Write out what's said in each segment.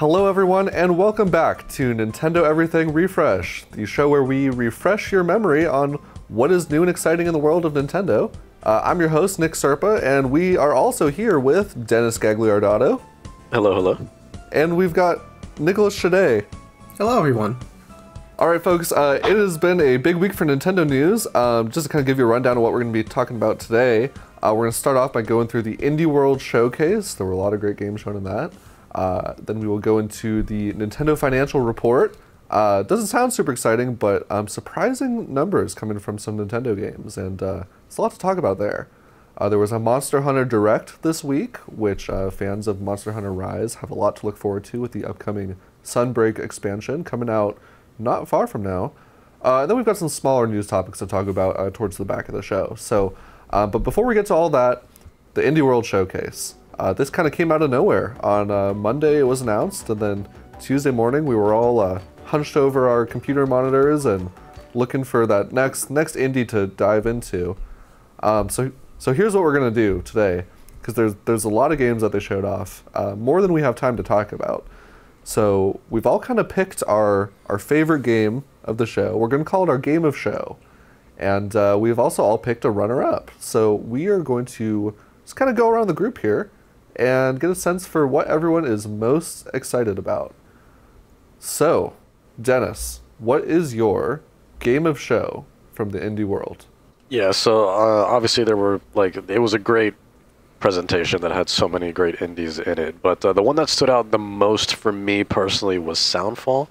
Hello everyone and welcome back to Nintendo Everything Refresh, the show where we refresh your memory on what is new and exciting in the world of Nintendo. I'm your host, Nick Serpa, and we are also here with Dennis Gagliardato. Hello, hello. And we've got Nicholas Shade. Hello everyone. Alright folks, it has been a big week for Nintendo news. Just to kind of give you a rundown of what we're going to be talking about today, we're going to start off by going through the Indie World Showcase. There were a lot of great games shown in that. Then we will go into the Nintendo Financial Report. Doesn't sound super exciting, but surprising numbers coming from some Nintendo games, and it's a lot to talk about there. There was a Monster Hunter Direct this week, which fans of Monster Hunter Rise have a lot to look forward to with the upcoming Sunbreak expansion coming out not far from now. And then we've got some smaller news topics to talk about towards the back of the show. So, but before we get to all that, the Indie World Showcase. This kind of came out of nowhere. On Monday it was announced, and then Tuesday morning we were all hunched over our computer monitors and looking for that next indie to dive into. So here's what we're gonna do today, because there's a lot of games that they showed off, more than we have time to talk about. So we've all kind of picked our favorite game of the show. We're gonna call it our game of show, and we've also all picked a runner-up. So we are going to just kind of go around the group here and get a sense for what everyone is most excited about. So, Dennis, what is your game of show from the indie world? Yeah, so obviously there were, it was a great presentation that had so many great indies in it, but the one that stood out the most for me personally was Soundfall.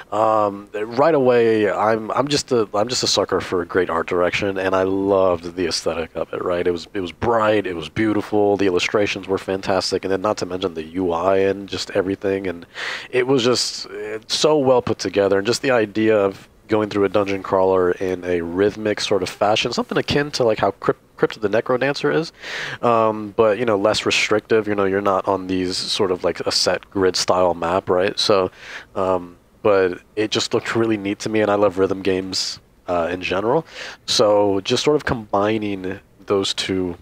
Right away, I'm just a sucker for great art direction, and I loved the aesthetic of it. Right, it was bright, it was beautiful, the illustrations were fantastic, and then not to mention the UI and just everything, and it was just so well put together, and just the idea of going through a dungeon crawler in a rhythmic sort of fashion, something akin to like how Crypt of the Necrodancer is, but less restrictive. You're not on these sort of like a set grid style map, right? So, but it just looked really neat to me, and I love rhythm games in general. So just sort of combining those two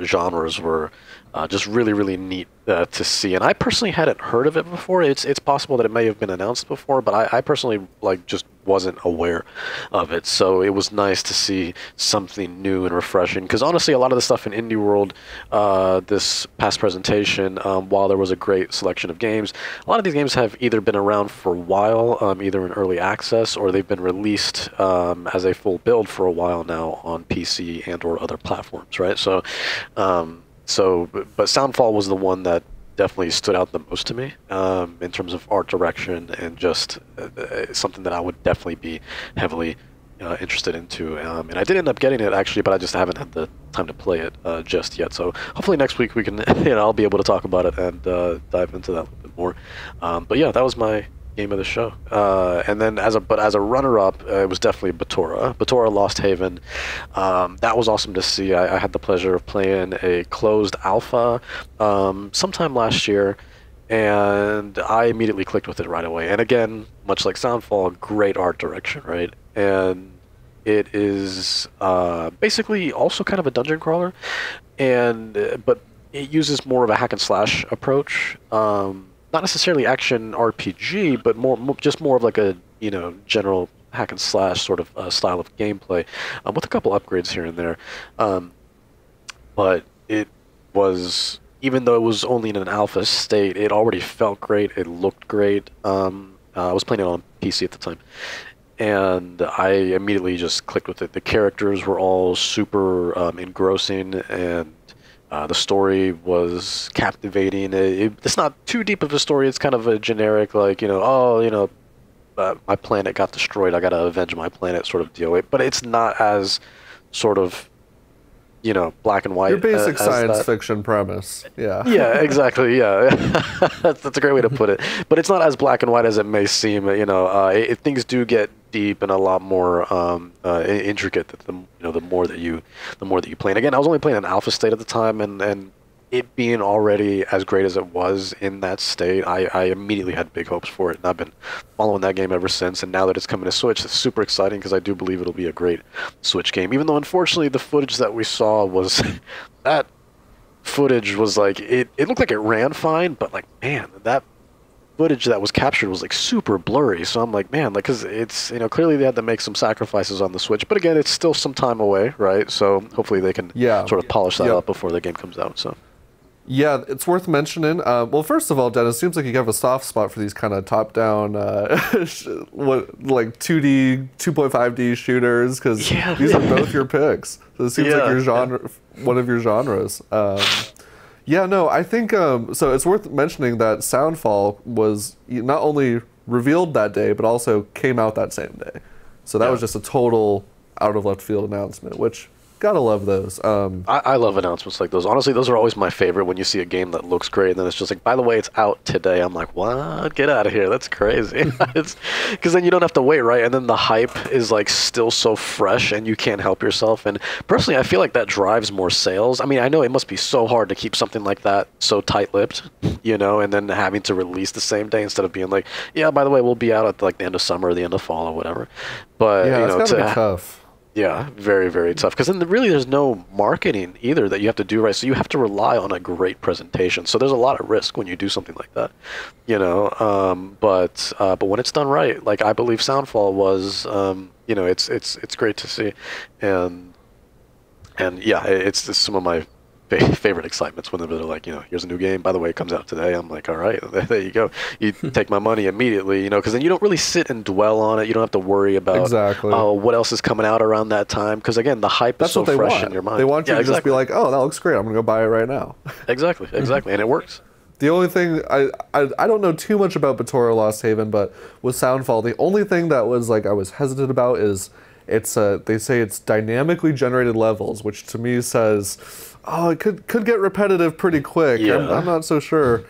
genres were just really, really neat to see. And I personally hadn't heard of it before. It's possible that it may have been announced before, but I personally just wasn't aware of it. So it was nice to see something new and refreshing. Because honestly, a lot of the stuff in Indie World, this past presentation, while there was a great selection of games, a lot of these games have either been around for a while, either in early access, or they've been released as a full build for a while now on PC and or other platforms, right? So, but Soundfall was the one that definitely stood out the most to me in terms of art direction and just something that I would definitely be heavily interested into. And I did end up getting it actually, but I just haven't had the time to play it just yet. So hopefully next week we can, I'll be able to talk about it and dive into that a little bit more. But yeah, that was my game of the show. And then as a runner-up, it was definitely Batora Lost Haven. That was awesome to see. I had the pleasure of playing a closed alpha sometime last year, and I immediately clicked with it right away. And again, much like Soundfall, great art direction, right? And it is basically also kind of a dungeon crawler, but it uses more of a hack and slash approach. Not necessarily action RPG, but just more of like a general hack and slash sort of style of gameplay, with a couple upgrades here and there. But it was, even though it was only in an alpha state, it already felt great. It looked great. I was playing it on PC at the time, and I immediately just clicked with it. The characters were all super engrossing, and the story was captivating. It's not too deep of a story. It's kind of a generic, my planet got destroyed, I gotta avenge my planet sort of deal. But it's not as sort of, black and white. Your basic science fiction premise. Yeah. Yeah, exactly. Yeah, that's a great way to put it. But it's not as black and white as it may seem. Things do get deep and a lot more intricate. The more that you play. And again, I was only playing an alpha state at the time, and it being already as great as it was in that state, I immediately had big hopes for it, and I've been following that game ever since. And now that it's coming to Switch, it's super exciting because I do believe it'll be a great Switch game. Even though, unfortunately, the footage that we saw was that footage was like it looked like it ran fine, but like, man, that footage that was captured was like super blurry. So I'm like, man, like, because it's, clearly they had to make some sacrifices on the Switch, but again, it's still some time away, right? So hopefully they can sort of polish that up before the game comes out. So. Yeah, it's worth mentioning. Well, first of all, Dennis, seems like you have a soft spot for these kind of top-down, like 2D, 2.5D shooters, because these are both your picks. So it seems like your genre, one of your genres. I think so. It's worth mentioning that Soundfall was not only revealed that day, but also came out that same day. So that was just a total out of left field announcement, which. Gotta love those. I love announcements like those. Honestly, those are always my favorite when you see a game that looks great and then it's just like, by the way, it's out today. I'm like, what? Get out of here. That's crazy. Because then you don't have to wait, right? And then the hype is like still so fresh and you can't help yourself. And personally, I feel like that drives more sales. I mean, I know it must be so hard to keep something like that so tight-lipped, and then having to release the same day instead of being like, yeah, by the way, we'll be out at like the end of summer or the end of fall or whatever. But, it's gotta be tough. Yeah, very, very tough. Because then really there's no marketing either that you have to do right. So you have to rely on a great presentation. So there's a lot of risk when you do something like that, But when it's done right, like I believe Soundfall was, it's great to see, and it's some of my favorite excitements when they're like, here's a new game. By the way, it comes out today. I'm like, all right, there you go. You take my money immediately, because then you don't really sit and dwell on it. You don't have to worry about what else is coming out around that time. Because again, the hype is so fresh in your mind. They want you to just be like, oh, that looks great. I'm gonna go buy it right now. Exactly, and it works. The only thing I don't know too much about Batoora Lost Haven, but with Soundfall, the only thing that was like I was hesitant about is it's they say it's dynamically generated levels, which to me says, oh, it could get repetitive pretty quick. Yeah. I'm not so sure.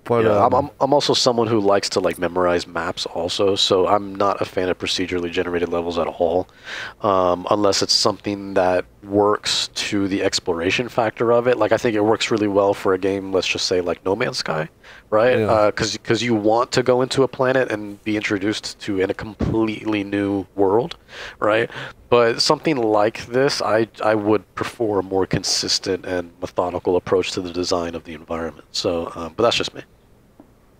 But I'm also someone who likes to like memorize maps also, so I'm not a fan of procedurally generated levels at all, unless it's something that works to the exploration factor of it. Like I think it works really well for a game, let's just say like No Man's Sky, right? Because you want to go into a planet and be introduced to in a completely new world, right? But something like this, I would prefer a more consistent and methodical approach to the design of the environment. So, but that's just me.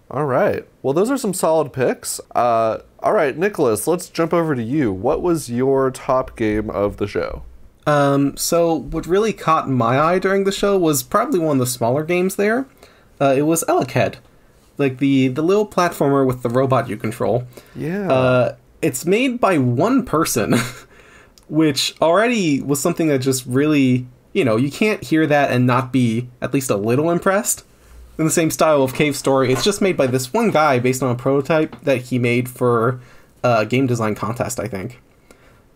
All right. Well, those are some solid picks. All right, Nicholas, let's jump over to you. What was your top game of the show? So what really caught my eye during the show was probably one of the smaller games there. It was Elec, like the little platformer with the robot you control. Yeah. It's made by one person, which already was something that just really, you can't hear that and not be at least a little impressed. In the same style of Cave Story, it's just made by this one guy based on a prototype that he made for a game design contest, I think.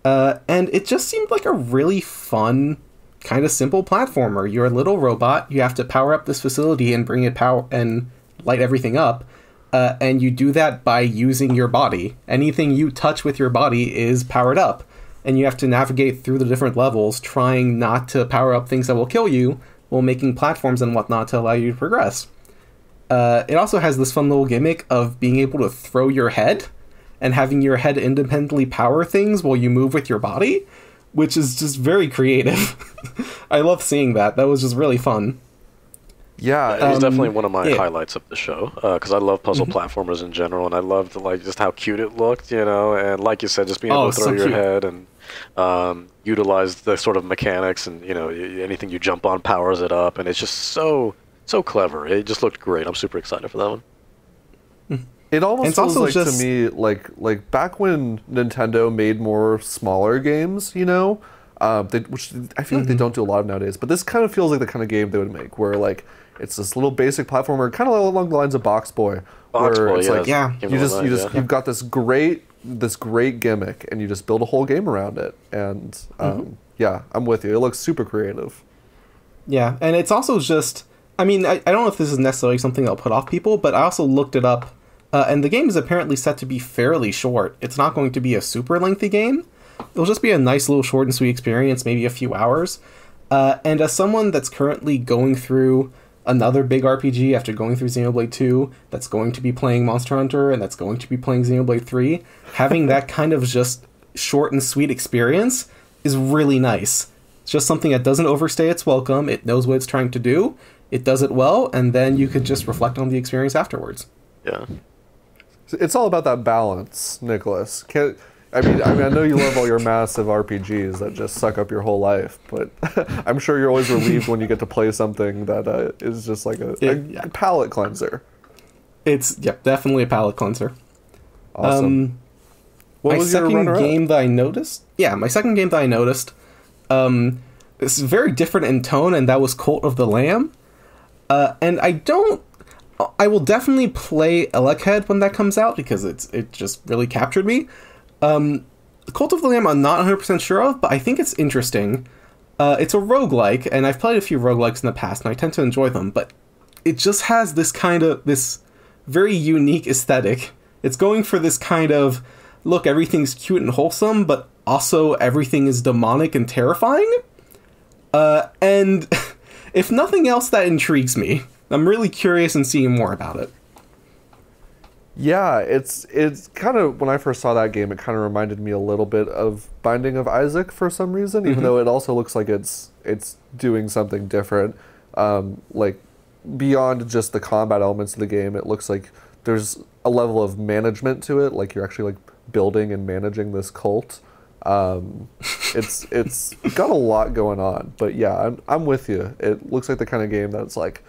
And it just seemed like a really fun, kind of simple platformer. You're a little robot, you have to power up this facility and bring it power and light everything up, and you do that by using your body. Anything you touch with your body is powered up, and you have to navigate through the different levels, trying not to power up things that will kill you, while making platforms and whatnot to allow you to progress. It also has this fun little gimmick of being able to throw your head and having your head independently power things while you move with your body, which is just very creative. I love seeing that. That was just really fun. Yeah, it was definitely one of my highlights of the show, because I love puzzle platformers in general, and I loved like just how cute it looked, and like you said, just being able to throw your head and utilize the sort of mechanics, and anything you jump on powers it up, and it's just so clever. It just looked great. I'm super excited for that one. It almost feels like to me like back when Nintendo made more smaller games, which I feel like they don't do a lot of nowadays. But this kind of feels like the kind of game they would make, where like it's this little basic platformer, kind of along the lines of Box Boy, where it's like you've got this great gimmick, and you just build a whole game around it. And I'm with you. It looks super creative. Yeah, and it's also just, I mean, I don't know if this is necessarily something that'll put off people, but I also looked it up, and the game is apparently set to be fairly short. It's not going to be a super lengthy game. It'll just be a nice little short and sweet experience, maybe a few hours. And as someone that's currently going through another big RPG after going through Xenoblade 2, that's going to be playing Monster Hunter, and that's going to be playing Xenoblade 3, having that kind of just short and sweet experience is really nice. It's just something that doesn't overstay its welcome. It knows what it's trying to do. It does it well, and then you could just reflect on the experience afterwards. Yeah. It's all about that balance, Nicholas. I know you love all your massive RPGs that just suck up your whole life, but I'm sure you're always relieved when you get to play something that is just like a palate cleanser. It's definitely a palate cleanser. Awesome. What was your second game that I noticed? Yeah, my second game that I noticed. It's very different in tone, and that was Cult of the Lamb. And I will definitely play Elekhead when that comes out because it just really captured me. Cult of the Lamb I'm not 100% sure of, but I think it's interesting. It's a roguelike, and I've played a few roguelikes in the past, and I tend to enjoy them, but it just has this very unique aesthetic. It's going for this kind of, look, everything's cute and wholesome, but also everything is demonic and terrifying. And if nothing else, that intrigues me. I'm really curious in seeing more about it. Yeah, it's kind of, when I first saw that game, it kind of reminded me a little bit of Binding of Isaac for some reason, even though it also looks like it's doing something different. Like, beyond just the combat elements of the game, it looks like there's a level of management to it, like you're actually like building and managing this cult. It's got a lot going on, but yeah, I'm with you. It looks like the kind of game that's like,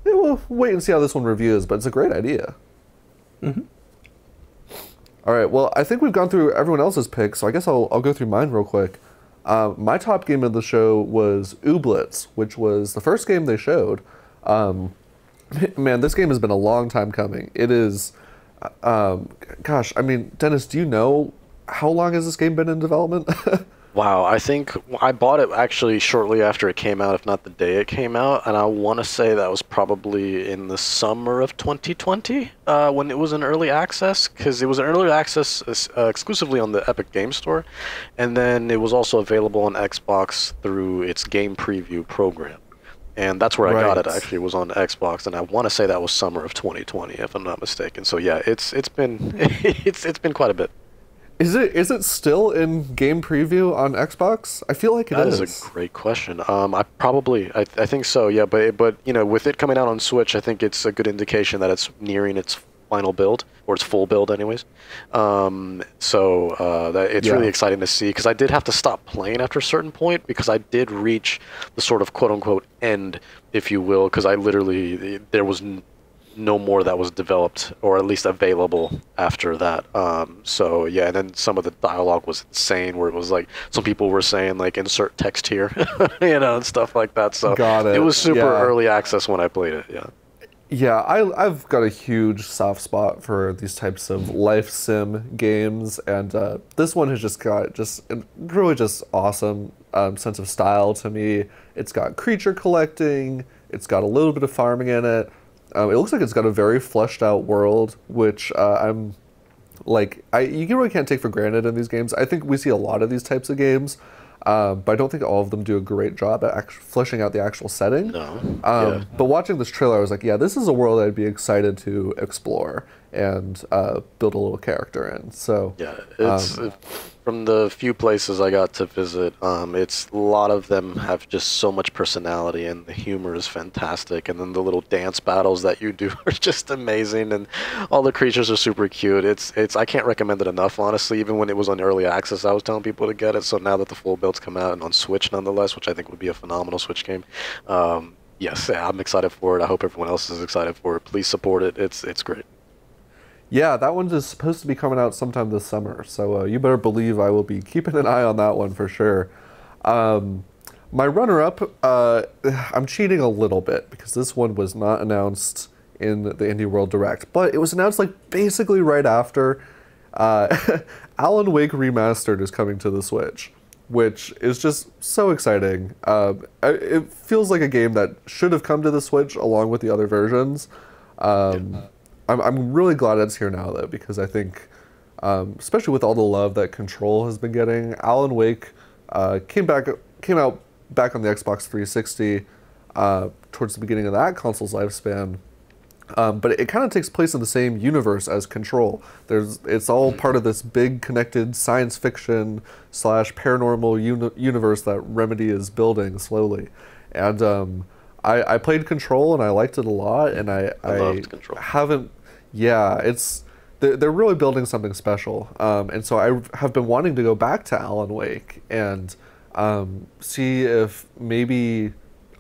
yeah, we'll wait and see how this one reviews, but it's a great idea. All right, well, I think we've gone through everyone else's picks, so I guess I'll go through mine real quick. My top game of the show was Ooblets, which was the first game they showed. Man, this game has been a long time coming. It is, gosh, I mean, Dennis, do you know how long has this game been in development? Wow, I think I bought it actually shortly after it came out, if not the day it came out, and I want to say that was probably in the summer of 2020 when it was in early access, because it was in early access exclusively on the Epic Game Store, and then it was also available on Xbox through its game preview program. And that's where I got it. Actually, it was on Xbox, and I want to say that was summer of 2020, if I'm not mistaken. So yeah, it's been it's been quite a bit. Is it still in game preview on Xbox? I feel like it is. That is a great question. I think so. Yeah, but you know, with it coming out on Switch, I think it's a good indication that it's nearing its final build, or its full build, anyways. That it's really exciting to see, because I did have to stop playing after a certain point because I did reach the sort of quote unquote end, if you will, because there was no more that was developed, or at least available after that. And then some of the dialogue was insane, where it was like, some people were saying like, insert text here, and stuff like that. So it was super early access when I played it. Yeah, I've got a huge soft spot for these types of life sim games, and this one has just got really just awesome sense of style to me. It's got creature collecting, it's got a little bit of farming in it. It looks like it's got a very fleshed out world, which you really can't take for granted in these games. I think we see a lot of these types of games, but I don't think all of them do a great job at fleshing out the actual setting. No. But watching this trailer, I was like, yeah, this is a world I'd be excited to explore and build a little character in. So yeah, it's from the few places I got to visit, a lot of them have just so much personality, and the humor is fantastic, and then the little dance battles that you do are just amazing, and all the creatures are super cute. I can't recommend it enough, honestly. Even when it was on early access, I was telling people to get it. So now that the full build's come out, and on Switch nonetheless, which I think would be a phenomenal Switch game, yes, I'm excited for it. I hope everyone else is excited for it. Please support it. It's great. Yeah, that one is supposed to be coming out sometime this summer, so you better believe I will be keeping an eye on that one for sure. My runner-up, I'm cheating a little bit because this one was not announced in the Indie World Direct, but it was announced like basically right after. Alan Wake Remastered is coming to the Switch, which is just so exciting. It feels like a game that should have come to the Switch along with the other versions. I'm really glad it's here now, though, because I think, especially with all the love that Control has been getting, Alan Wake came out back on the Xbox 360 towards the beginning of that console's lifespan. But it kind of takes place in the same universe as Control. It's all part of this big connected science fiction / paranormal universe that Remedy is building slowly. And I played Control and I liked it a lot, and I loved Control. haven't. Yeah, it's they're really building something special. And so I have been wanting to go back to Alan Wake and see if maybe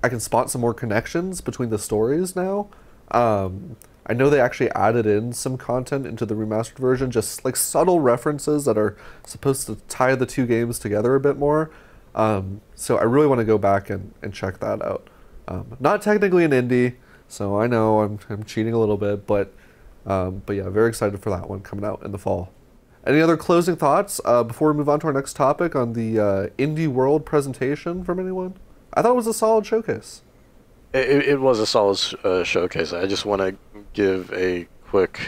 I can spot some more connections between the stories now. I know they actually added in some content into the remastered version, just like subtle references that are supposed to tie the two games together a bit more. So I really want to go back and check that out. Not technically an indie, so I know I'm cheating a little bit, but yeah, very excited for that one coming out in the fall. Any other closing thoughts before we move on to our next topic on the Indie World presentation from anyone? I thought it was a solid showcase. It was a solid showcase. I just want to give a quick,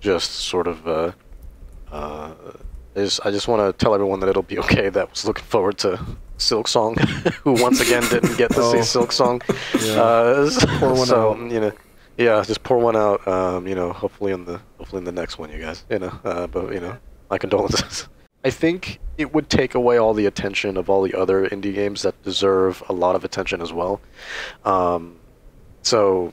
just sort of, I just want to tell everyone that it'll be okay that was looking forward to Silk Song, who once again didn't get to see Silk Song. Yeah. Pour one so, out. you know, yeah, just pour one out. You know, hopefully in the next one, you guys. You know, but you know, my condolences. I think it would take away all the attention of all the other indie games that deserve a lot of attention as well. So,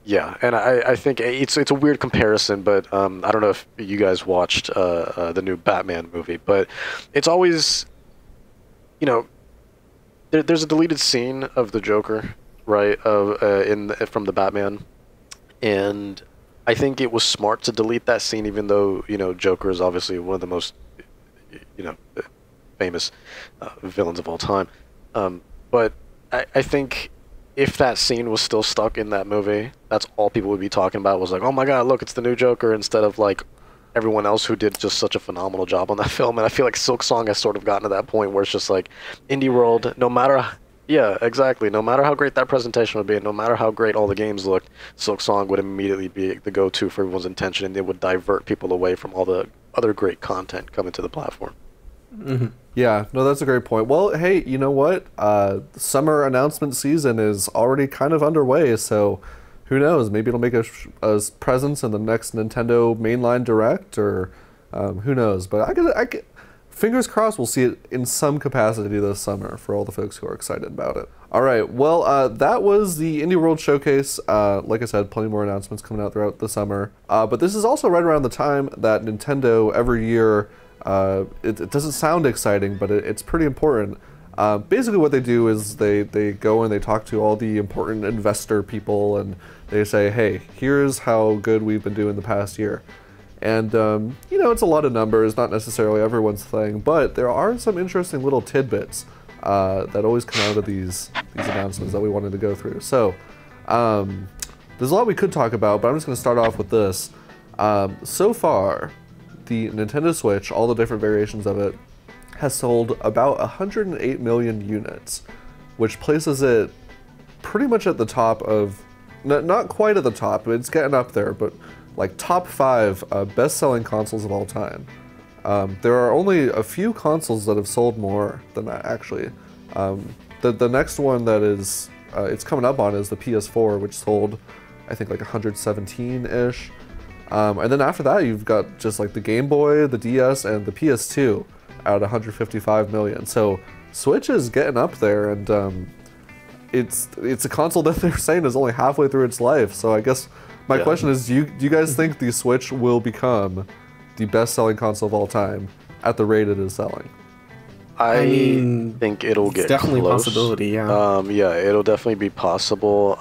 yeah, and I think it's a weird comparison, but I don't know if you guys watched the new Batman movie, but it's always, you know, there's a deleted scene of the Joker, right, from the Batman, and I think it was smart to delete that scene, even though, you know, Joker is obviously one of the most, you know, famous villains of all time. But I think if that scene was still stuck in that movie, that's all people would be talking about, was like, oh my god, look, it's the new Joker, instead of like everyone else who did just such a phenomenal job on that film. And I feel like Silk Song has sort of gotten to that point where it's just like, Indie World, no matter... Yeah, exactly. No matter how great that presentation would be, and no matter how great all the games looked, Silk Song would immediately be the go-to for everyone's attention, and it would divert people away from all the other great content coming to the platform. Mm-hmm. Yeah, no, that's a great point. Well, hey, you know what? Summer announcement season is already kind of underway, so who knows? Maybe it'll make a presence in the next Nintendo mainline Direct, or who knows? But I get fingers crossed we'll see it in some capacity this summer for all the folks who are excited about it. All right, well, that was the Indie World Showcase. Like I said, plenty more announcements coming out throughout the summer. But this is also right around the time that Nintendo every year, it doesn't sound exciting, but it's pretty important. Basically what they do is they go and they talk to all the important investor people, and they say, hey, here's how good we've been doing the past year. And, you know, it's a lot of numbers, not necessarily everyone's thing, but there are some interesting little tidbits that always come out of these announcements that we wanted to go through. So, there's a lot we could talk about, but I'm just going to start off with this. So far, the Nintendo Switch, all the different variations of it, has sold about 108 million units, which places it pretty much at the top of, not quite at the top, but it's getting up there, but like top 5 best-selling consoles of all time. There are only a few consoles that have sold more than that, actually. The next one that is it's coming up on is the PS4, which sold, I think, like 117-ish. And then after that, you've got just like the Game Boy, the DS, and the PS2 at 155 million. So Switch is getting up there, and it's a console that they're saying is only halfway through its life. So I guess my question is, do you guys think the Switch will become the best-selling console of all time at the rate it is selling? I mean, think it'll get definitely close. a possibility, yeah. Yeah, it'll definitely be possible.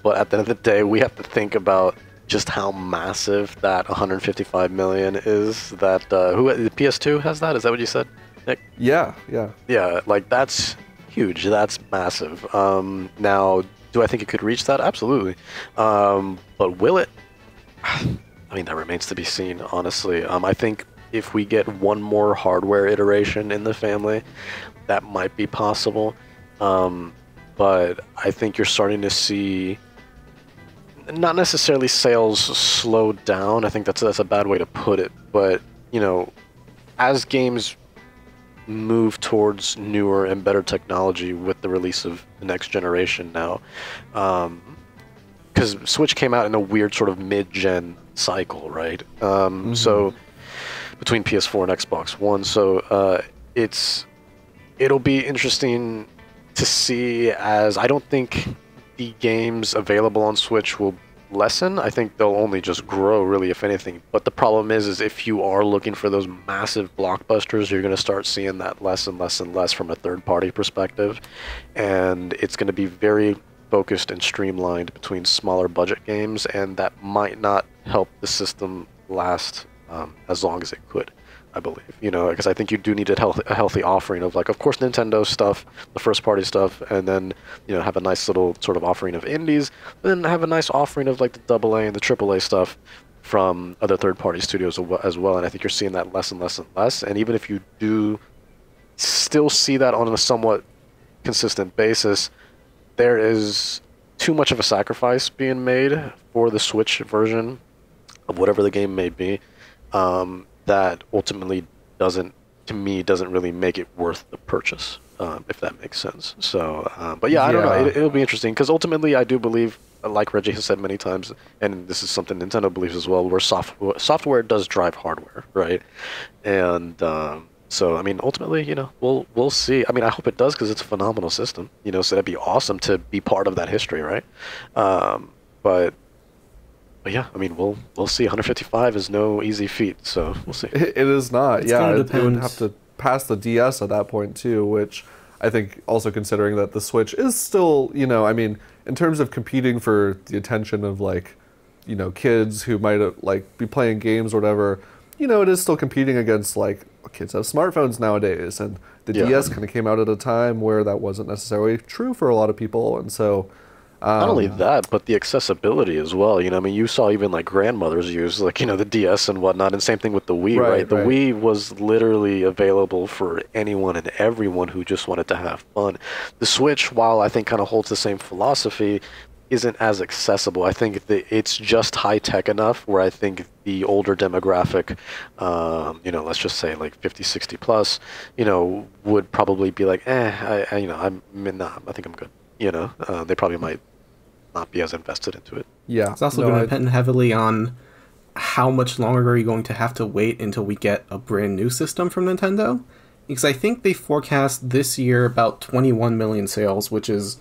But at the end of the day, we have to think about just how massive that 155 million is. That who the PS2 has that? Is that what you said, Nick? Yeah. Yeah, like that's huge. That's massive. Now, do I think it could reach that? Absolutely. But will it? I mean, that remains to be seen, honestly. I think if we get one more hardware iteration in the family, that might be possible. But I think you're starting to see, not necessarily sales slow down. I think that's a bad way to put it. But, you know, as games move towards newer and better technology with the release of the next generation now, because Switch came out in a weird sort of mid-gen cycle, right? So between PS4 and Xbox One, so it'll be interesting to see, as I don't think the games available on Switch will lessen. I think they'll only just grow, really, if anything. But the problem is if you are looking for those massive blockbusters, you're going to start seeing that less and less and less from a third-party perspective. And it's going to be very focused and streamlined between smaller budget games, and that might not help the system last as long as it could, I believe. Because I think you do need a healthy offering of, like, of course, Nintendo stuff, the first-party stuff, and then, have a nice little sort of offering of indies, but then have a nice offering of, like, the AA and the AAA stuff from other third-party studios as well. And I think you're seeing that less and less and less. And even if you do still see that on a somewhat consistent basis, there is too much of a sacrifice being made for the Switch version of whatever the game may be, that ultimately doesn't really make it worth the purchase, if that makes sense. So, but yeah, I don't know. It'll be interesting, because ultimately I do believe, like Reggie has said many times, and this is something Nintendo believes as well, where software does drive hardware, right? And so, I mean, ultimately, we'll see. I mean, I hope it does, because it's a phenomenal system, so that'd be awesome to be part of that history, right? But yeah, I mean, we'll see. 155 is no easy feat, so we'll see. It is not. It's Yeah, it would have to pass the DS at that point too, which I think, also considering that the Switch is still, I mean, in terms of competing for the attention of, like, kids who might like be playing games or whatever, it is still competing against, like, kids have smartphones nowadays, and the DS kind of came out at a time where that wasn't necessarily true for a lot of people, and so. Not only that, but the accessibility as well. I mean, you saw even, like, grandmothers use, like, the DS and whatnot, and same thing with the Wii, right? The Wii was literally available for anyone and everyone who just wanted to have fun. The Switch, while I think kind of holds the same philosophy, isn't as accessible. I think it's just high-tech enough where I think the older demographic, let's just say, like, 50, 60 plus, would probably be like, I think I'm good. They probably might not be as invested into it. Yeah. It's also going to depend heavily on how much longer are you going to have to wait until we get a brand new system from Nintendo. Because I think they forecast this year about 21 million sales, which is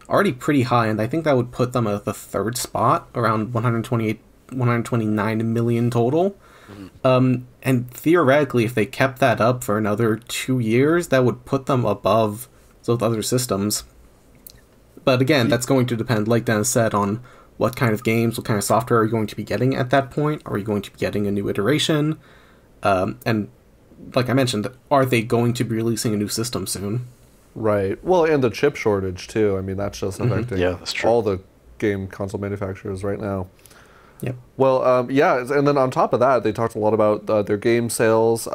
already pretty high, and I think that would put them at the third spot, around 129 million total. Mm-hmm. And theoretically, if they kept that up for another 2 years, that would put them above those other systems. But again, that's going to depend, like Dennis said, on what kind of games, what kind of software are you going to be getting at that point? Are you going to be getting a new iteration? And like I mentioned, are they going to be releasing a new system soon? Right. Well, and the chip shortage, too. I mean, that's just affecting that's true. all the game console manufacturers right now. Yep. Well, and then on top of that, they talked a lot about their game sales,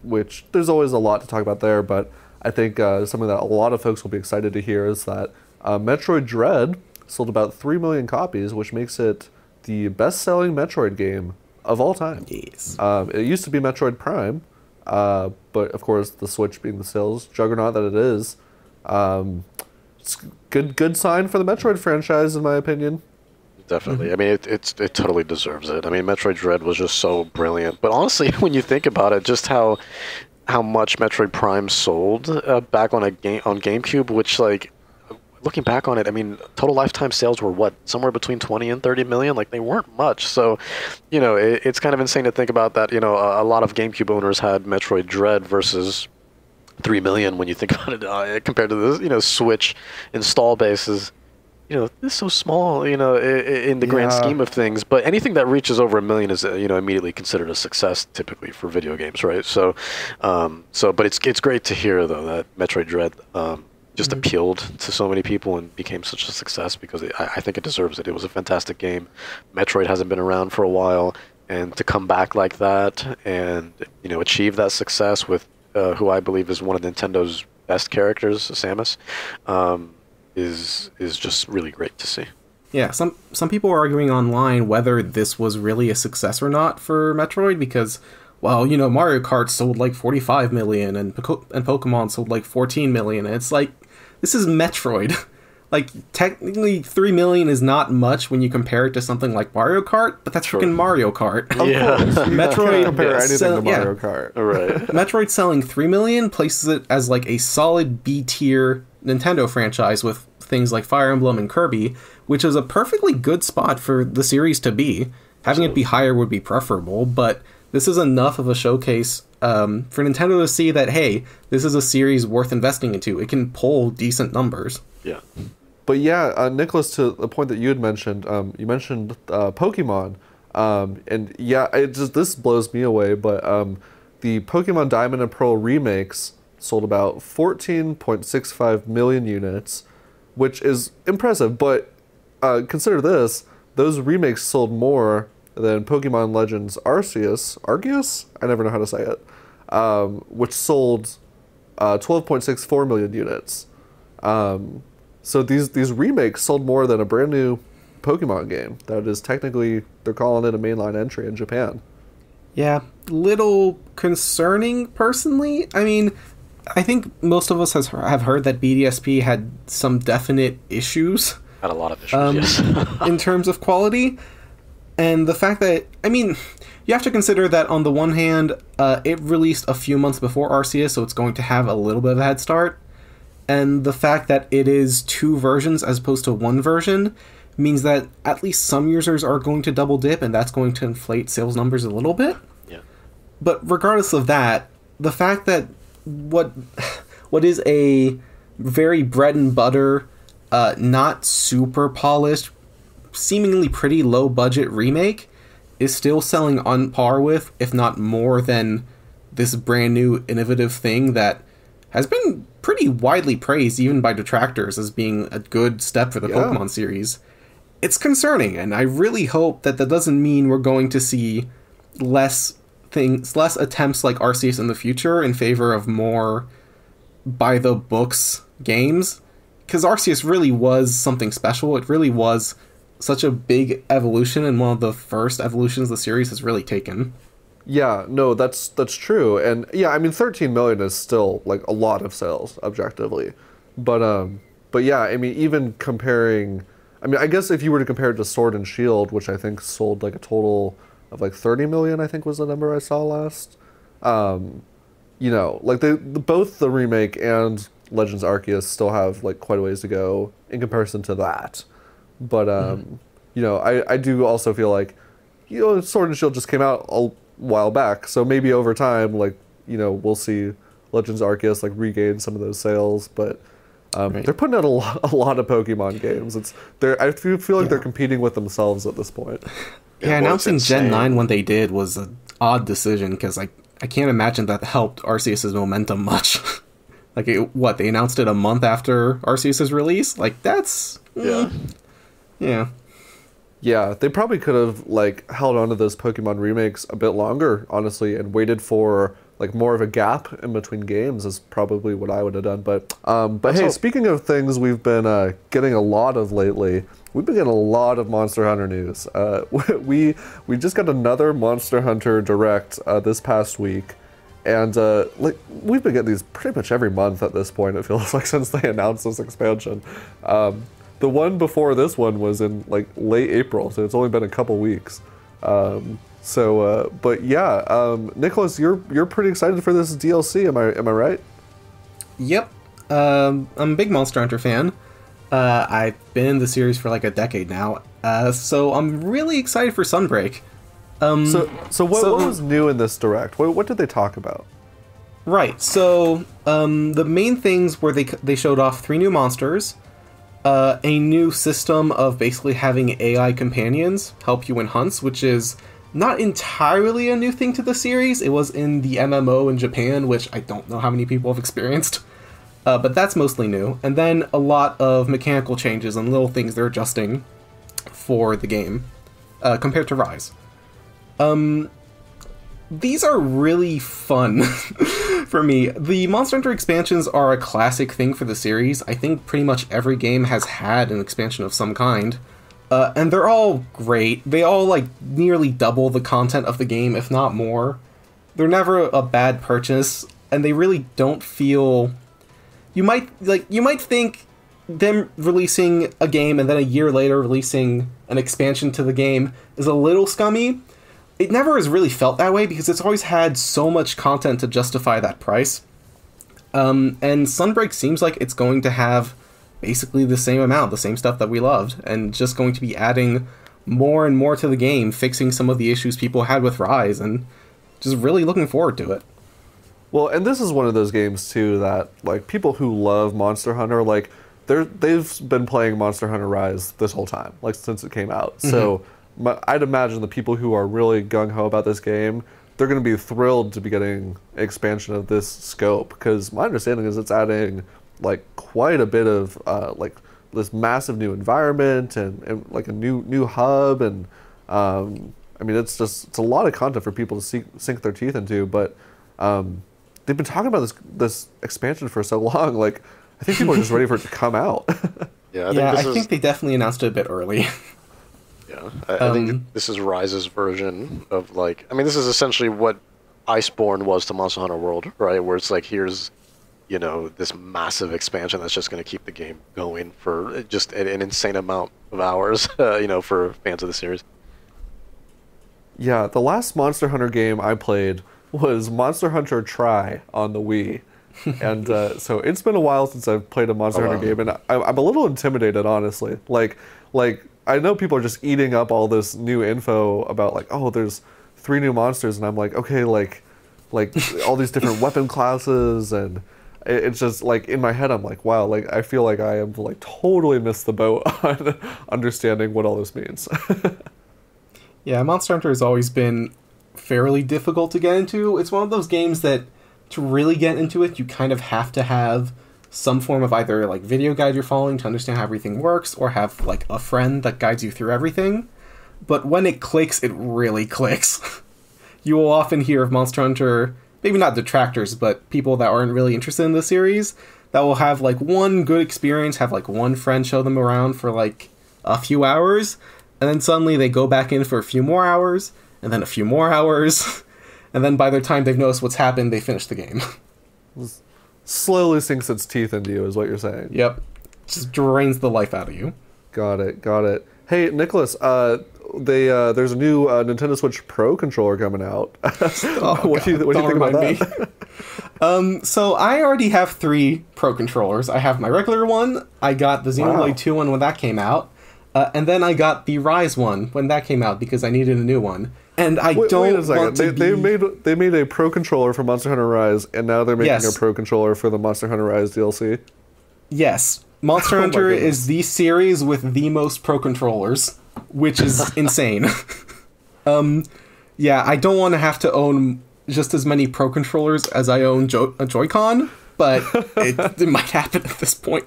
which there's always a lot to talk about there, but I think something that a lot of folks will be excited to hear is that Metroid Dread sold about 3 million copies, which makes it the best-selling Metroid game of all time. Yes. It used to be Metroid Prime, but of course the Switch being the sales juggernaut that it is, it's good sign for the Metroid franchise, in my opinion. Definitely. I mean, it totally deserves it. I mean, Metroid Dread was just so brilliant. But honestly, when you think about it, just how much Metroid Prime sold back on GameCube, which, like, looking back on it, I mean, total lifetime sales were what, somewhere between 20 and 30 million? Like, they weren't much. So, it's kind of insane to think about that. A lot of GameCube owners had Metroid Dread versus 3 million when you think about it, compared to the, Switch install bases. It's so small, in the grand scheme of things. But anything that reaches over 1 million is, immediately considered a success, typically, for video games, right? So, but it's great to hear, though, that Metroid Dread just appealed to so many people and became such a success, because I think it deserves it. It was a fantastic game. Metroid hasn't been around for a while, and to come back like that and achieve that success with who I believe is one of Nintendo's best characters, Samus, is just really great to see. Yeah, some people are arguing online whether this was really a success or not for Metroid, because, well, Mario Kart sold like 45 million and Pokemon sold like 14 million. And it's like, this is Metroid. Like, technically 3 million is not much when you compare it to something like Mario Kart, but that's freaking Mario Kart. Yeah. Metroid compare anything to Mario Kart. Right. Metroid selling 3 million places it as like a solid B-tier Nintendo franchise with things like Fire Emblem and Kirby, which is a perfectly good spot for the series to be. Having it be higher would be preferable, but this is enough of a showcase for Nintendo to see that, hey, this is a series worth investing into. It can pull decent numbers. Yeah. But yeah, Nicholas, to the point that you had mentioned, you mentioned Pokemon. And yeah, this blows me away, but the Pokemon Diamond and Pearl remakes sold about 14.65 million units, which is impressive, but consider this, those remakes sold more than Pokemon Legends Arceus? I never know how to say it, which sold 12.64 million units. So these remakes sold more than a brand new Pokemon game that is technically, they're calling it a mainline entry in Japan. Yeah, little concerning personally. I mean, I think most of us have heard that BDSP had some definite issues. Had a lot of issues, yes. In terms of quality. And the fact that, I mean, you have to consider that on the one hand, it released a few months before Arceus, so it's going to have a little bit of a head start. And the fact that it is 2 versions as opposed to 1 version means that at least some users are going to double dip, and that's going to inflate sales numbers a little bit. Yeah. But regardless of that, the fact that what is a very bread and butter, not super polished, seemingly pretty low budget remake is still selling on par with, if not more than, this brand new innovative thing that has been pretty widely praised even by detractors as being a good step for the Pokemon series. It's concerning, and I really hope that doesn't mean we're going to see less attempts like Arceus in the future in favor of more by the books games, because Arceus really was something special. It really was such a big evolution, and one of the first evolutions the series has really taken. Yeah, no, that's true. And yeah, I mean 13 million is still like a lot of sales objectively. But yeah, I mean even comparing, I mean I guess if you were to compare it to Sword and Shield, which I think sold like a total of like 30 million, I think was the number I saw last. You know, like both the remake and Legends Arceus still have like quite a ways to go in comparison to that. But you know, I do also feel like, you know, Sword and Shield just came out a while back, so maybe over time, like, you know, we'll see Legends Arceus like regain some of those sales. But they're putting out a lot of Pokemon games. I feel like they're competing with themselves at this point. Yeah, announcing Gen 9 when they did was an odd decision, because I can't imagine that helped Arceus' momentum much. Like, they announced it a month after Arceus' release? Like, that's... Yeah. Yeah, they probably could have, like, held on to those Pokemon remakes a bit longer, honestly, and waited for, like, more of a gap in between games is probably what I would have done. But hey, speaking of things we've been getting a lot of lately, we've been getting a lot of Monster Hunter news. We just got another Monster Hunter Direct this past week. And like we've been getting these pretty much every month at this point, it feels like, since they announced this expansion. The one before this one was in like late April, so it's only been a couple weeks. But yeah, Nicholas, you're pretty excited for this DLC, am I right? Yep. I'm a big Monster Hunter fan. I've been in the series for like a decade now, so I'm really excited for Sunbreak. So what was new in this Direct? What did they talk about? Right, so the main things were they showed off 3 new monsters, a new system of basically having AI companions help you in hunts, which is not entirely a new thing to the series. It was in the MMO in Japan, which I don't know how many people have experienced, but that's mostly new. And then a lot of mechanical changes and little things they're adjusting for the game compared to Rise. These are really fun for me. The Monster Hunter expansions are a classic thing for the series. I think pretty much every game has had an expansion of some kind. And they're all great. They all, like, nearly double the content of the game, if not more. They're never a bad purchase, and they really don't feel... You might think them releasing a game and then a year later releasing an expansion to the game is a little scummy. It never has really felt that way because it's always had so much content to justify that price. And Sunbreak seems like it's going to have basically the same amount, the same stuff that we loved, and just going to be adding more and more to the game, fixing some of the issues people had with Rise, and just really looking forward to it. Well, and this is one of those games too that like people who love Monster Hunter, like they've been playing Monster Hunter Rise this whole time, like since it came out. Mm-hmm. So I'd imagine the people who are really gung ho about this game, they're going to be thrilled to be getting an expansion of this scope, because my understanding is it's adding like quite a bit of like this massive new environment and like a new hub, and I mean it's a lot of content for people to sink their teeth into, but they've been talking about this expansion for so long. Like, I think people are just ready for it to come out. I think they definitely announced it a bit early. Yeah, I think this is Rise's version of, like, I mean, this is essentially what Iceborne was to Monster Hunter World, right? Where it's like, here's, you know, this massive expansion that's just going to keep the game going for just an insane amount of hours, you know, for fans of the series. Yeah, the last Monster Hunter game I played was Monster Hunter Tri on the Wii. And so it's been a while since I've played a Monster Hunter game, and I'm a little intimidated, honestly. Like I know people are just eating up all this new info about, like, oh, there's 3 new monsters, and I'm like, okay, like all these different weapon classes, and it's just like in my head I'm like, wow, like I feel like I have like totally missed the boat on understanding what all this means. Yeah, Monster Hunter has always been fairly difficult to get into. It's one of those games that to really get into it, you kind of have to have some form of either like video guide you're following to understand how everything works, or have like a friend that guides you through everything. But when it clicks, it really clicks. You will often hear of Monster Hunter, maybe not detractors, but people that aren't really interested in the series, that will have like one good experience, have like one friend show them around for like a few hours, and then suddenly they go back in for a few more hours, and then a few more hours, and then by the time they've noticed what's happened, they finish the game. Slowly sinks its teeth into you, is what you're saying. Yep. Just drains the life out of you. Got it. Hey, Nicholas, there's a new Nintendo Switch Pro controller coming out. What do you think about that? So I already have 3 Pro controllers. I have my regular one, I got the Xenoblade 2 one when that came out, and then I got the Rise one when that came out because I needed a new one. And wait a second. They made a Pro controller for Monster Hunter Rise, and now they're making a Pro controller for the Monster Hunter Rise DLC. Yes, Monster Hunter is the series with the most Pro controllers, which is insane. Yeah, I don't want to have to own just as many Pro controllers as I own a Joy-Con, but it might happen at this point.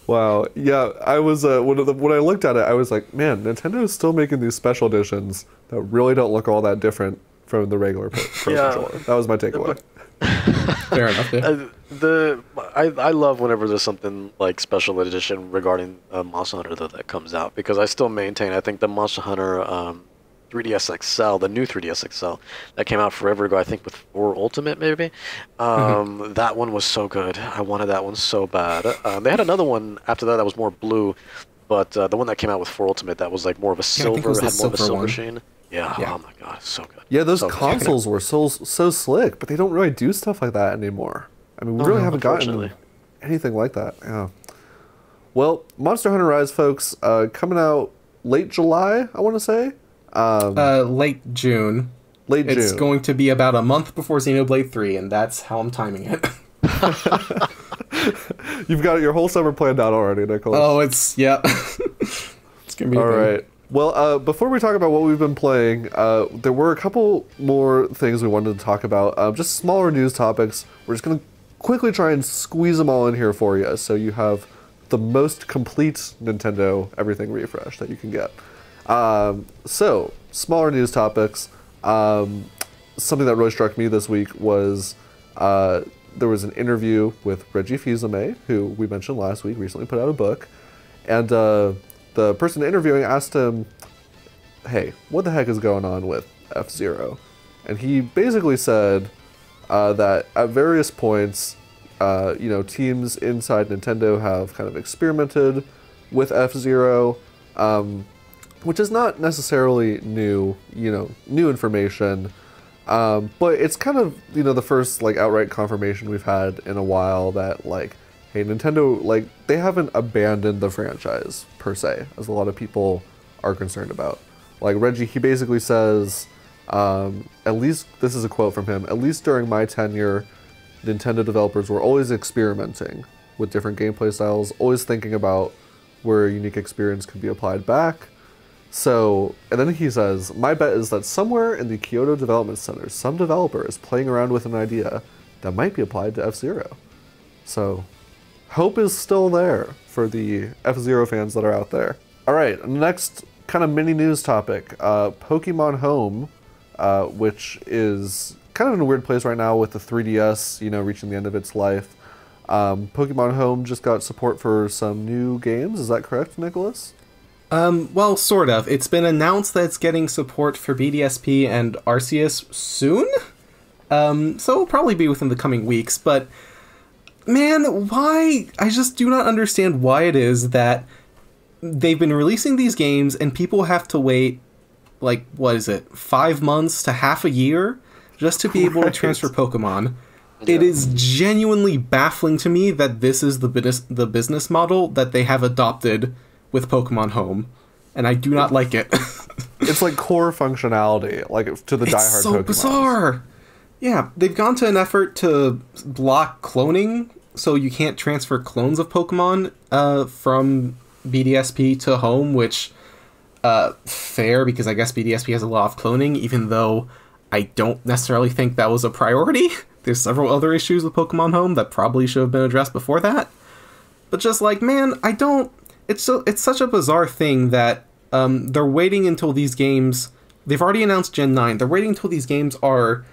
Wow. Yeah, I was when I looked at it, I was like, man, Nintendo is still making these special editions that really don't look all that different from the regular Pro controller. That was my takeaway. Fair enough. Yeah. I love whenever there's something like special edition regarding Monster Hunter that comes out, because I still maintain, I think the Monster Hunter 3DS XL, the new 3DS XL that came out forever ago, I think with 4 Ultimate maybe. That one was so good. I wanted that one so bad. They had another one after that was more blue, but the one that came out with 4 Ultimate that was like more of a silver, had more of a silver sheen. Yeah, oh my god, it's so good. Yeah, those consoles were so slick, but they don't really do stuff like that anymore. I mean, we really haven't gotten anything like that. Yeah. Well, Monster Hunter Rise, folks, coming out late July, I want to say. Late June. It's going to be about a month before Xenoblade 3, and that's how I'm timing it. You've got your whole summer planned out already, Nicholas. Oh, it's gonna be all right. Well, before we talk about what we've been playing, there were a couple more things we wanted to talk about. Just smaller news topics. We're just gonna quickly try and squeeze them all in here for you, so you have the most complete Nintendo everything refresh that you can get. So, smaller news topics. Something that really struck me this week was there was an interview with Reggie Fils-Aimé, who we mentioned last week, recently put out a book. And the person interviewing asked him, hey, what the heck is going on with F-Zero? And he basically said that at various points, teams inside Nintendo have kind of experimented with F-Zero, which is not necessarily new information, but it's kind of, the first, outright confirmation we've had in a while that, hey, Nintendo, like, they haven't abandoned the franchise, per se, as a lot of people are concerned about. Like, Reggie, he basically says, at least, this is a quote from him, at least during my tenure, Nintendo developers were always experimenting with different gameplay styles, always thinking about where a unique experience could be applied back. So, and then he says, my bet is that somewhere in the Kyoto Development Center, some developer is playing around with an idea that might be applied to F-Zero. So, hope is still there for the F-Zero fans that are out there. All right, next kind of mini news topic, Pokemon Home, which is kind of in a weird place right now with the 3DS, you know, reaching the end of its life. Pokemon Home just got support for some new games. Is that correct, Nicholas? Well, sort of. It's been announced that it's getting support for BDSP and Arceus soon. So it'll probably be within the coming weeks, but man, why? I just do not understand why it is that they've been releasing these games and people have to wait, like, what is it, 5 months to half a year just to be able to transfer Pokemon. Yeah. It is genuinely baffling to me that this is the business model that they have adopted with Pokemon Home, and I do not like it. It's like core functionality, like to the diehard Pokemon. It's so bizarre. Yeah, they've gone to an effort to block cloning, so you can't transfer clones of Pokemon from BDSP to Home, which, fair, because I guess BDSP has a lot of cloning, even though I don't necessarily think that was a priority. There's several other issues with Pokemon Home that probably should have been addressed before that. But just like, man, I don't... It's such a bizarre thing that they're waiting until these games... They've already announced Gen 9. They're waiting until these games are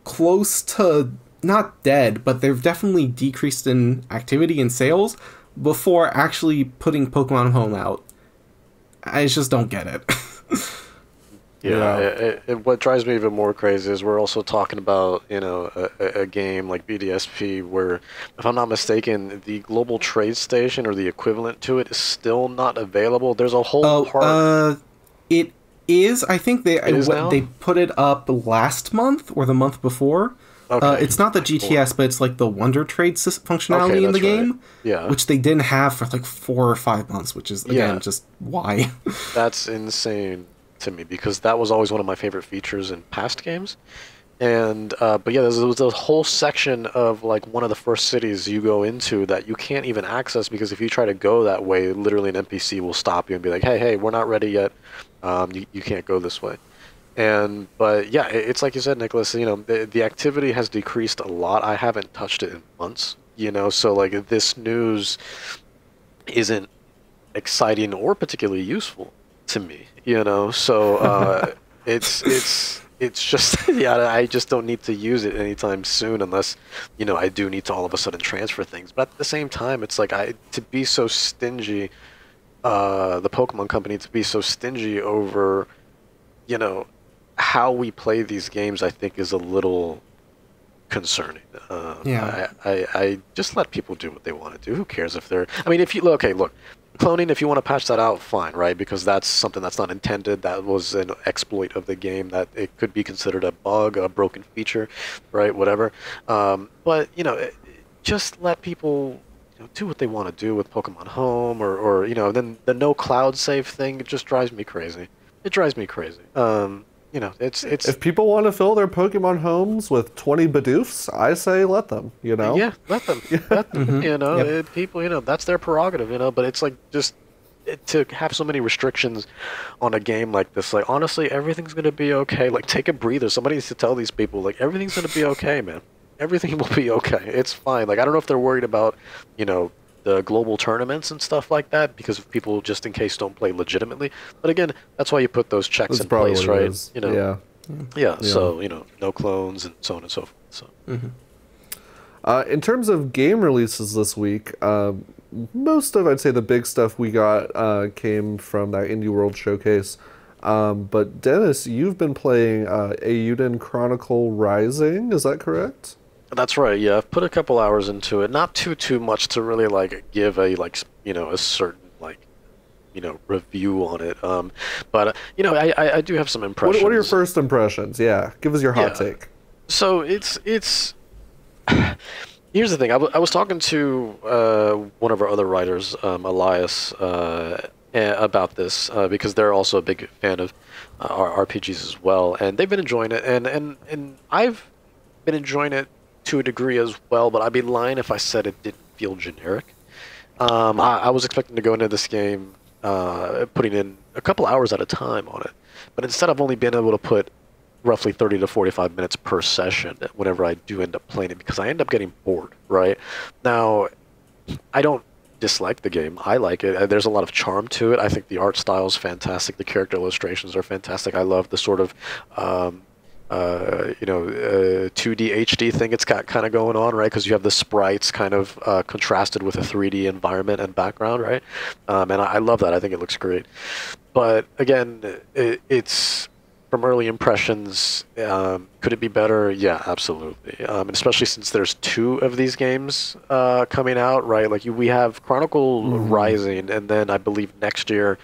close to... Not dead, but they've definitely decreased in activity and sales before actually putting Pokemon Home out. I just don't get it. Yeah, what drives me even more crazy is we're also talking about, you know, a game like BDSP where, if I'm not mistaken, the global trade station or the equivalent to it is still not available. There's a whole part. It is. I think they put it up last month or the month before. Okay. It's not the GTS, but it's like the Wonder Trade functionality in the game, right. Yeah, which they didn't have for like 4 or 5 months, which is again just why. That's insane to me, because that was always one of my favorite features in past games. And but yeah, there was a whole section of like one of the first cities you go into that you can't even access, because if you try to go that way, literally an NPC will stop you and be like, hey, we're not ready yet, you can't go this way. But yeah, it's like you said, Nicholas, you know, the activity has decreased a lot. I haven't touched it in months, you know, so like this news isn't exciting or particularly useful to me, you know, so it's just, yeah, I just don't need to use it anytime soon unless, you know, I do need to all of a sudden transfer things. But at the same time, it's like to be so stingy, the Pokemon Company to be so stingy over, you know, how we play these games, I think is a little concerning. Yeah. I just let people do what they want to do. Who cares if they're... I mean, if you... Okay, look. Cloning, if you want to patch that out, fine, right? Because that's something that's not intended. That was an exploit of the game. That it could be considered a bug, a broken feature, right? Whatever. But, you know, just let people... do what they want to do with Pokemon Home, or you know, then the no cloud save thing, it just drives me crazy. It drives me crazy. You know, it's if people want to fill their Pokemon homes with 20 Bidoofs, I say let them, you know? Yeah, let them. Let them. Mm-hmm. You know, people, you know, that's their prerogative, you know, but it's like just to have so many restrictions on a game like this, like, honestly, everything's going to be okay. Like, take a breather. Somebody needs to tell these people, like, everything's going to be okay, man. Everything will be okay. It's fine. Like, I don't know if they're worried about, you know, the global tournaments and stuff like that, because of people just in case don't play legitimately. But again, that's why you put those checks in place, right? You know, yeah. So, you know, no clones and so on and so forth. So, in terms of game releases this week, most of, I'd say, the big stuff we got came from that Indie World Showcase. But Dennis, you've been playing Eiyuden Chronicle Rising. Is that correct? That's right. Yeah, I've put a couple hours into it. Not too much to really like give a you know, a certain like, you know, review on it. But you know, I do have some impressions. What are your first impressions? Yeah, give us your hot take. So it's Here's the thing. I was talking to one of our other writers, Elias, about this because they're also a big fan of RPGs as well, and they've been enjoying it, and I've been enjoying it to a degree as well. But I'd be lying if I said it didn't feel generic. I was expecting to go into this game putting in a couple hours at a time on it, but instead I've only been able to put roughly 30 to 45 minutes per session whenever I do end up playing it because I end up getting bored, right? Now, I don't dislike the game. I like it. There's a lot of charm to it. I think the art style is fantastic. The character illustrations are fantastic. I love the sort of 2D HD thing it's got kind of going on, right? Because you have the sprites kind of contrasted with a 3D environment and background, right? And I love that. I think it looks great. But again, it's from early impressions. Could it be better? Yeah, absolutely. And especially since there's 2 of these games coming out, right? Like we have Chronicle Rising, and then I believe next year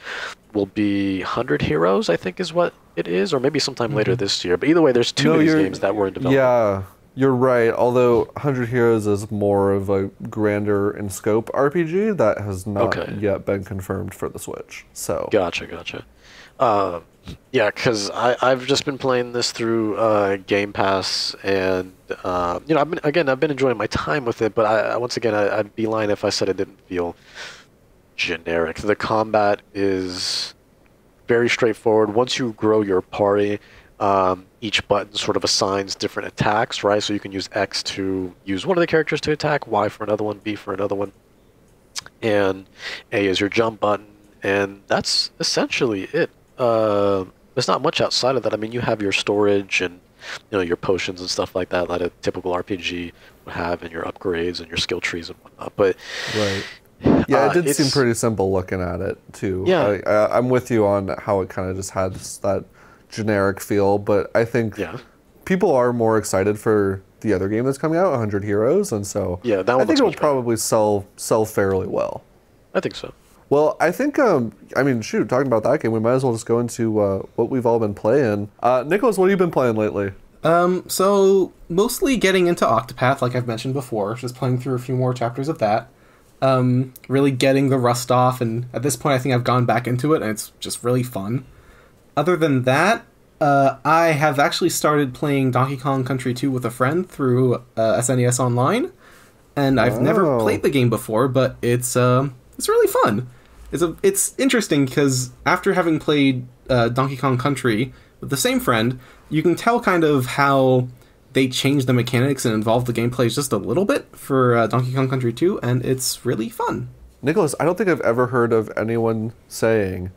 will be 100 Heroes, I think is what it is, or maybe sometime later this year. But either way, there's 2 of these games that were in development. Yeah, you're right. Although 100 Heroes is more of a grander in scope RPG that has not yet been confirmed for the Switch. So Gotcha. Yeah, because I've just been playing this through Game Pass, and I've been enjoying my time with it. But I'd be lying if I said it didn't feel generic. The combat is very straightforward. Once you grow your party, each button sort of assigns different attacks, right? So you can use X to use one of the characters to attack, Y for another one, B for another one, and A is your jump button, and that's essentially it. There's not much outside of that. I mean, you have your storage and your potions and stuff like that a typical RPG would have, and your upgrades and your skill trees and whatnot. But right. Yeah, it did seem pretty simple looking at it too. Yeah, I'm with you on how it kind of just had that generic feel, but I think people are more excited for the other game that's coming out, 100 Heroes, and so that one I think it'll better. probably sell fairly well. I think so. Well, I think, talking about that game, we might as well just go into what we've all been playing. Nicholas, what have you been playing lately? So mostly getting into Octopath, like I've mentioned before, just playing through a few more chapters of that. Really getting the rust off, and at this point I think I've gone back into it, and it's just really fun. Other than that, I have actually started playing Donkey Kong Country 2 with a friend through SNES Online, and I've never played the game before, but it's really fun. It's interesting because after having played Donkey Kong Country with the same friend, you can tell kind of how they changed the mechanics and involved the gameplay just a little bit for Donkey Kong Country 2, and it's really fun. Nicholas, I don't think I've ever heard of anyone saying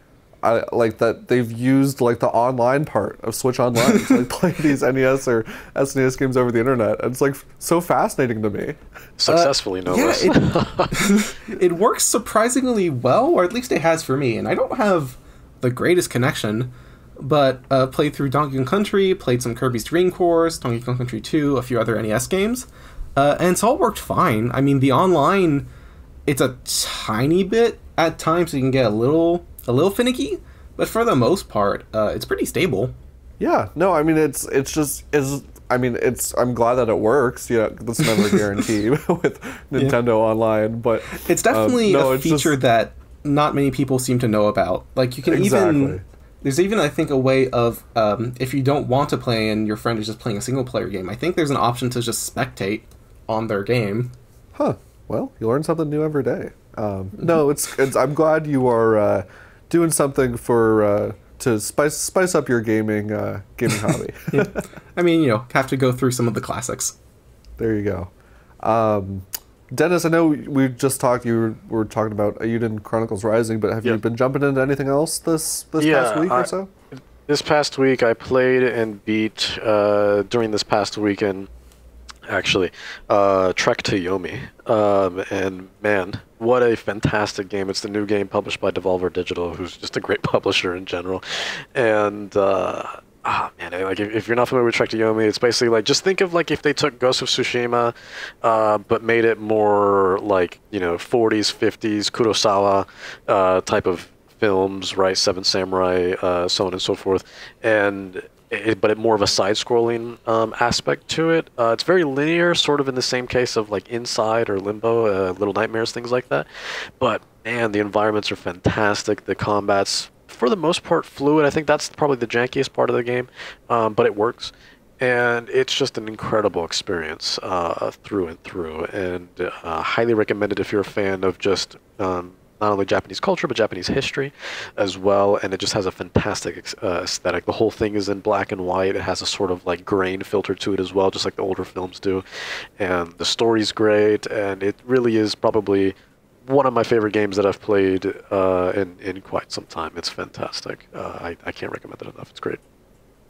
that they've used the online part of Switch Online to play these NES or SNES games over the internet. And it's so fascinating to me. Successfully, no less. It works surprisingly well, or at least it has for me. And I don't have the greatest connection, but played through Donkey Kong Country, played some Kirby's Dream Course, Donkey Kong Country 2, a few other NES games, and it's all worked fine. I mean, the online, it's a tiny bit at times, so you can get a little finicky, but for the most part, it's pretty stable. Yeah, no, I mean, I'm glad that it works. Yeah, that's never a guarantee with Nintendo Online, but it's definitely a feature that not many people seem to know about. Like, you can there's even, I think, a way of, if you don't want to play and your friend is just playing a single-player game, I think there's an option to just spectate on their game. Huh. Well, you learn something new every day. No, it's I'm glad you are doing something to spice up your gaming hobby. Yeah. I mean, have to go through some of the classics. There you go. Dennis, I know we just talked. You were talking about Eiyuden Chronicles Rising, but have you been jumping into anything else this past week or so? This past week, I played and beat during this past weekend. Actually, Trek to Yomi, and man, what a fantastic game! It's the new game published by Devolver Digital, who's just a great publisher in general. And if you're not familiar with Trek to Yomi, it's basically just think of if they took Ghost of Tsushima, but made it more 40s, 50s Kurosawa type of films, right? Seven Samurai, so on and so forth, and but it more of a side-scrolling aspect to it. It's very linear, sort of in the same case of like Inside or Limbo, Little Nightmares, things like that. But man, the environments are fantastic. The combat's for the most part fluid. I think that's probably the jankiest part of the game, but it works. And it's just an incredible experience through and through, and highly recommended if you're a fan of just not only Japanese culture but Japanese history as well. And it just has a fantastic aesthetic. The whole thing is in black and white. It has a sort of like grain filter to it as well, just like the older films do. And the story's great, and it really is probably one of my favorite games that I've played in quite some time. It's fantastic. I can't recommend it enough. It's great.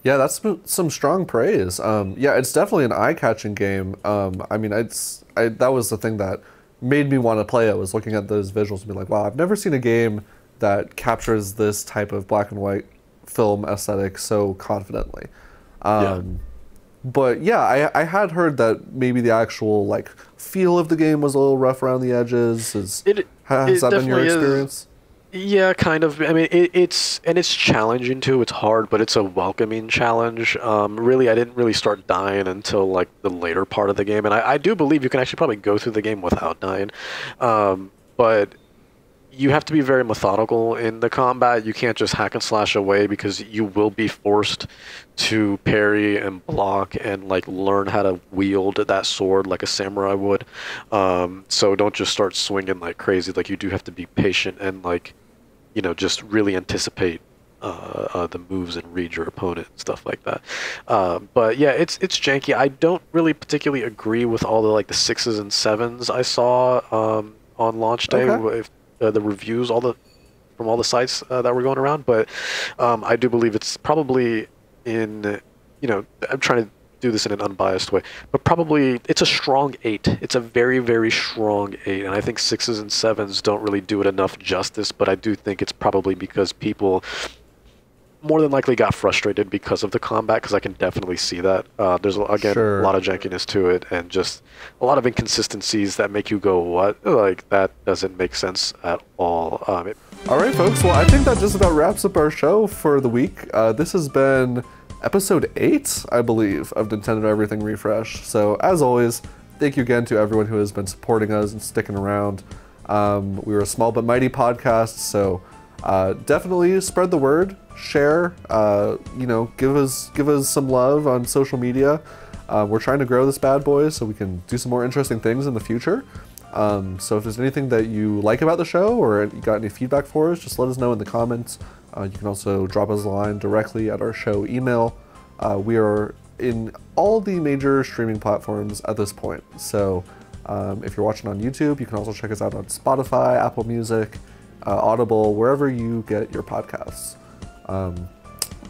Yeah, that's some strong praise. Yeah, it's definitely an eye-catching game. I mean, that was the thing that made me want to play it, was looking at those visuals and being like, wow, I've never seen a game that captures this type of black and white film aesthetic so confidently. But yeah, I had heard that maybe the actual like feel of the game was a little rough around the edges. Has that been your experience? Yeah, kind of. I mean, it's challenging too. It's hard, but it's a welcoming challenge. Really, I didn't really start dying until like the later part of the game, and I do believe you can actually probably go through the game without dying. But you have to be very methodical in the combat. You can't just hack and slash away, because you will be forced to parry and block and like learn how to wield that sword like a samurai would. So don't just start swinging like crazy. Like, you do have to be patient and like, just really anticipate the moves and read your opponent and stuff like that. But yeah, it's janky. I don't really particularly agree with all the like the 6s and 7s I saw on launch day. Okay. The reviews, from all the sites that were going around, but I do believe it's probably I'm trying to do this in an unbiased way, but probably it's a strong 8. It's a very, very strong 8, and I think 6s and 7s don't really do it enough justice, but I do think it's probably because people more than likely got frustrated because of the combat, because I can definitely see that. There's, again, Sure. a lot of jankiness to it, and just a lot of inconsistencies that make you go, what? Like, that doesn't make sense at all. All right, folks. Well, I think that just about wraps up our show for the week. This has been episode 8, I believe, of Nintendo Everything Refresh. So, as always, thank you again to everyone who has been supporting us and sticking around. We were a small but mighty podcast, so definitely spread the word, share, give us some love on social media. We're trying to grow this bad boy so we can do some more interesting things in the future. So if there's anything that you like about the show, or you got any feedback for us, just let us know in the comments. You can also drop us a line directly at our show email. We are in all the major streaming platforms at this point. So if you're watching on YouTube, you can also check us out on Spotify, Apple Music, Audible, wherever you get your podcasts.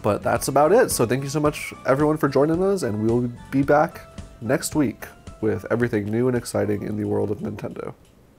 But that's about it. So thank you so much, everyone, for joining us, and we'll be back next week with everything new and exciting in the world of Nintendo.